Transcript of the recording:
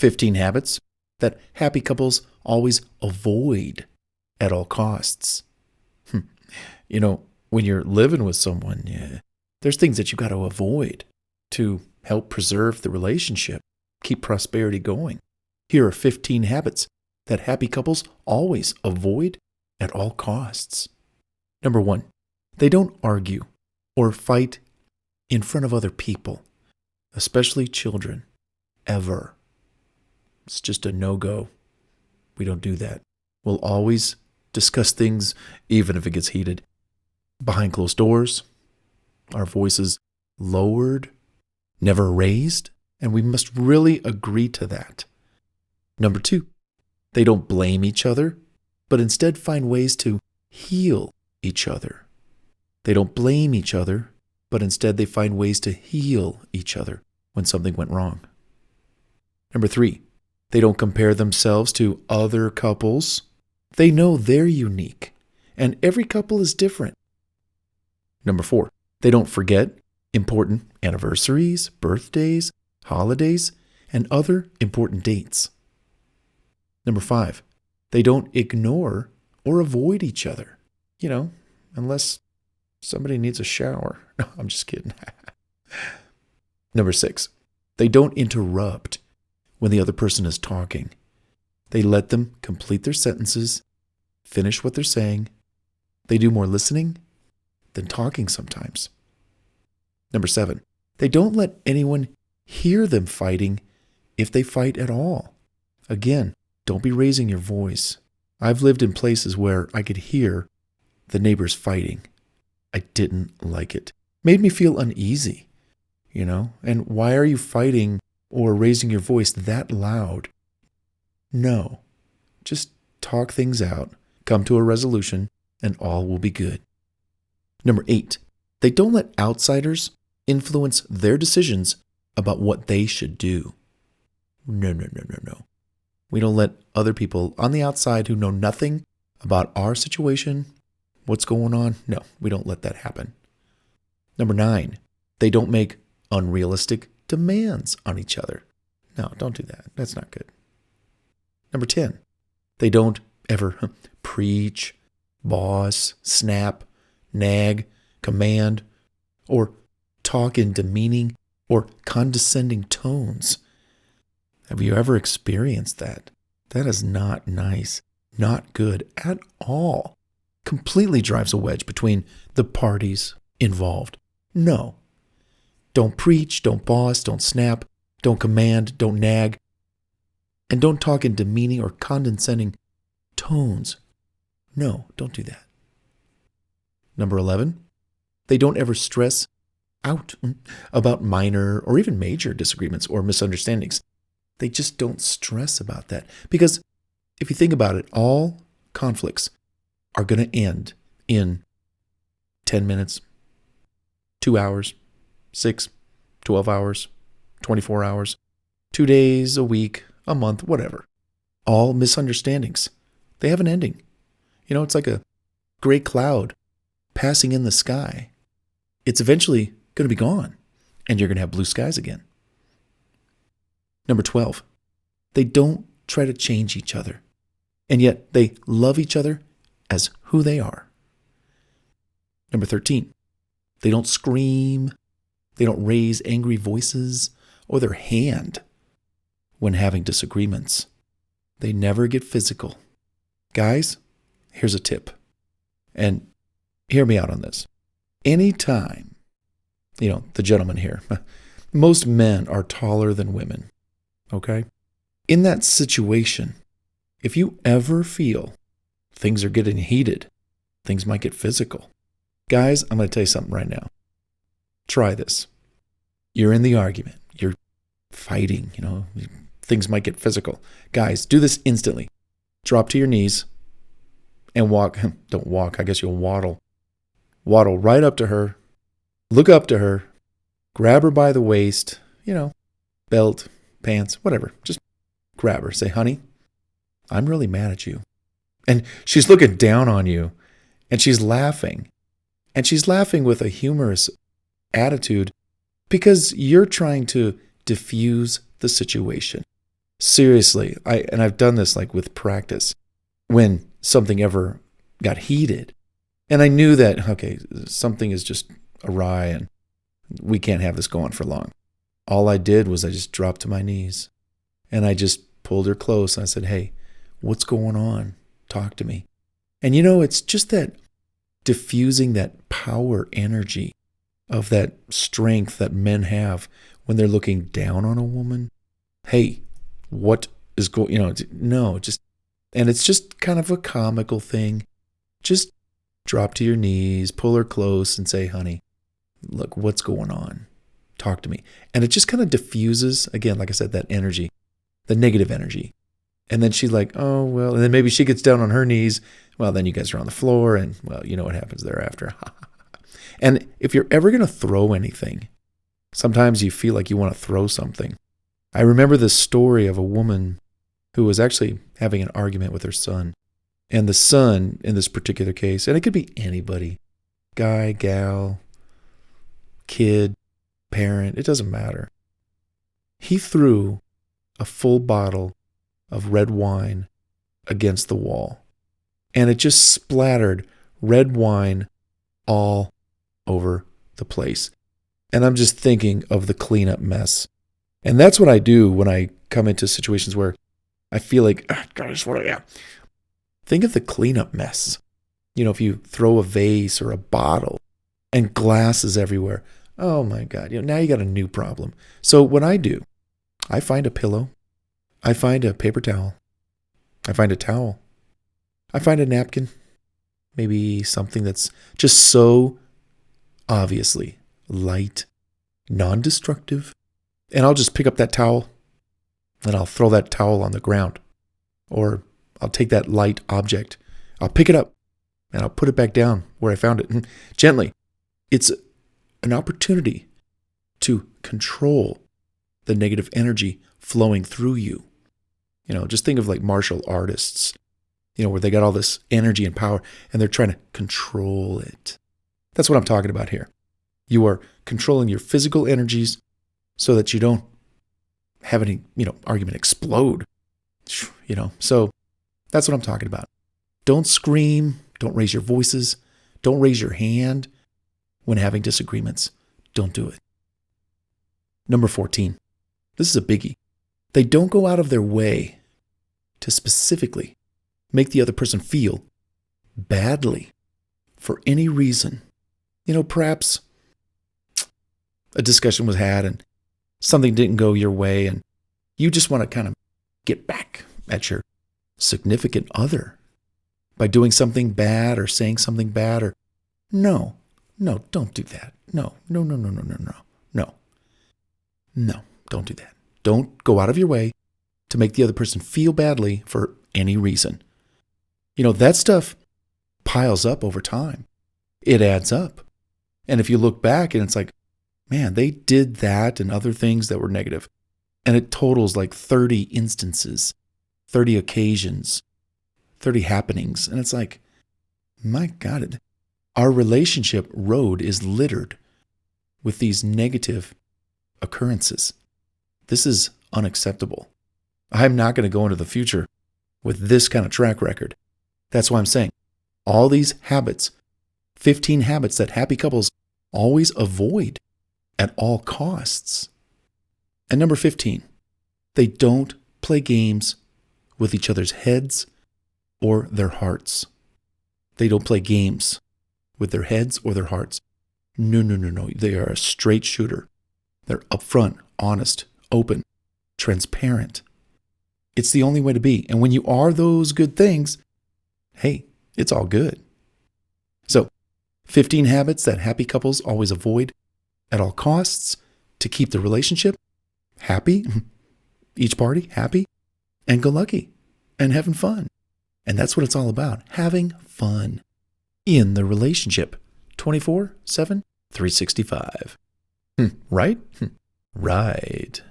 15 habits that happy couples always avoid at all costs. When you're living with someone, there's things that you got to avoid to help preserve the relationship, keep prosperity going. Here are 15 habits that happy couples always avoid at all costs. Number 1, they don't argue or fight in front of other people, especially children, ever. It's just a no-go. We don't do that. We'll always discuss things, even if it gets heated, behind closed doors, our voices lowered, never raised, and we must really agree to that. Number 2, they don't blame each other, but instead find ways to heal each other. They don't blame each other, but instead they find ways to heal each other when something went wrong. Number 3, they don't compare themselves to other couples. They know they're unique, and every couple is different. Number 4, they don't forget important anniversaries, birthdays, holidays, and other important dates. Number 5, they don't ignore or avoid each other, unless somebody needs a shower. No, I'm just kidding. Number 6, they don't interrupt when the other person is talking. They let them complete their sentences, finish what they're saying. They do more listening than talking sometimes. Number 7, they don't let anyone hear them fighting if they fight at all. Again, don't be raising your voice. I've lived in places where I could hear the neighbors fighting. I didn't like it. Made me feel uneasy, And why are you fighting or raising your voice that loud? No. Just talk things out, come to a resolution, and all will be good. Number 8, they don't let outsiders influence their decisions about what they should do. No. We don't let other people on the outside who know nothing about our situation, what's going on. No, we don't let that happen. Number 9, they don't make unrealistic demands on each other. No, don't do that. That's not good. Number 10, they don't ever preach, boss, snap, nag, command, or talk in demeaning or condescending tones. Have you ever experienced that? That is not nice, not good at all. Completely drives a wedge between the parties involved. No. Don't preach, don't boss, don't snap, don't command, don't nag, and don't talk in demeaning or condescending tones. No, don't do that. Number 11, they don't ever stress out about minor or even major disagreements or misunderstandings. They just don't stress about that. Because if you think about it, all conflicts are going to end in 10 minutes, 2 hours, 6, 12 hours, 24 hours, 2 days, a week, a month, whatever. All misunderstandings. They have an ending. It's like a gray cloud passing in the sky. It's eventually going to be gone, and you're going to have blue skies again. Number 12, they don't try to change each other, and yet they love each other as who they are. Number 13, they don't scream, they don't raise angry voices or their hand when having disagreements. They never get physical. Guys, here's a tip, and hear me out on this. Anytime, the gentleman here, most men are taller than women, okay? In that situation, if you ever feel things are getting heated, things might get physical. Guys, I'm going to tell you something right now. Try this. You're in the argument. You're fighting, things might get physical. Guys, do this instantly. Drop to your knees and walk. Don't walk, I guess you'll waddle. Waddle right up to her. Look up to her. Grab her by the waist, belt, pants, whatever. Just grab her. Say, honey, I'm really mad at you. And she's looking down on you, and she's laughing. And she's laughing with a humorous attitude because you're trying to diffuse the situation. Seriously, I've done this like with practice when something ever got heated. And I knew that, okay, something is just awry and we can't have this going for long. All I did was I just dropped to my knees and I just pulled her close. And I said, hey, what's going on? Talk to me. And it's just that diffusing that power energy of that strength that men have when they're looking down on a woman. Hey, what is going, no, just, and it's just kind of a comical thing. Just drop to your knees, pull her close and say, honey, look, what's going on? Talk to me. And it just kind of diffuses, again, like I said, that energy, the negative energy. And then she's like, oh, well, and then maybe she gets down on her knees. Well, then you guys are on the floor and, well, you know what happens thereafter. And if you're ever going to throw anything, sometimes you feel like you want to throw something. I remember this story of a woman who was actually having an argument with her son. And the son, in this particular case, and it could be anybody, guy, gal, kid, parent, it doesn't matter. He threw a full bottle of red wine against the wall. And it just splattered red wine all over the place. And I'm just thinking of the cleanup mess. And that's what I do when I come into situations where I feel like, think of the cleanup mess. If you throw a vase or a bottle and glasses everywhere, oh my God, now you got a new problem. So what I do, I find a pillow, I find a paper towel, I find a towel, I find a napkin, maybe something that's just so obviously light, non-destructive, and I'll just pick up that towel and I'll throw that towel on the ground. Or I'll take that light object, I'll pick it up and I'll put it back down where I found it gently. It's an opportunity to control the negative energy flowing through you. Just think of like martial artists, where they got all this energy and power and they're trying to control it. That's what I'm talking about here. You are controlling your physical energies so that you don't have any, argument explode. So that's what I'm talking about. Don't scream. Don't raise your voices. Don't raise your hand when having disagreements. Don't do it. Number 14. This is a biggie. They don't go out of their way to specifically make the other person feel badly for any reason. Perhaps a discussion was had and something didn't go your way and you just want to kind of get back at your significant other by doing something bad or saying something bad or no, don't do that. No, don't do that. Don't go out of your way to make the other person feel badly for any reason. That stuff piles up over time. It adds up. And if you look back and it's like, man, they did that and other things that were negative. And it totals like 30 instances, 30 occasions, 30 happenings. And it's like, my God, our relationship road is littered with these negative occurrences. This is unacceptable. I'm not going to go into the future with this kind of track record. That's why I'm saying all these habits, 15 habits that happy couples always avoid at all costs. And number 15, they don't play games with each other's heads or their hearts. They don't play games with their heads or their hearts. No. They are a straight shooter. They're upfront, honest, open, transparent. It's the only way to be. And when you are those good things, hey, it's all good. So, 15 habits that happy couples always avoid at all costs to keep the relationship happy, each party happy, and go lucky, and having fun. And that's what it's all about, having fun in the relationship, 24/7, 365. Right? Right.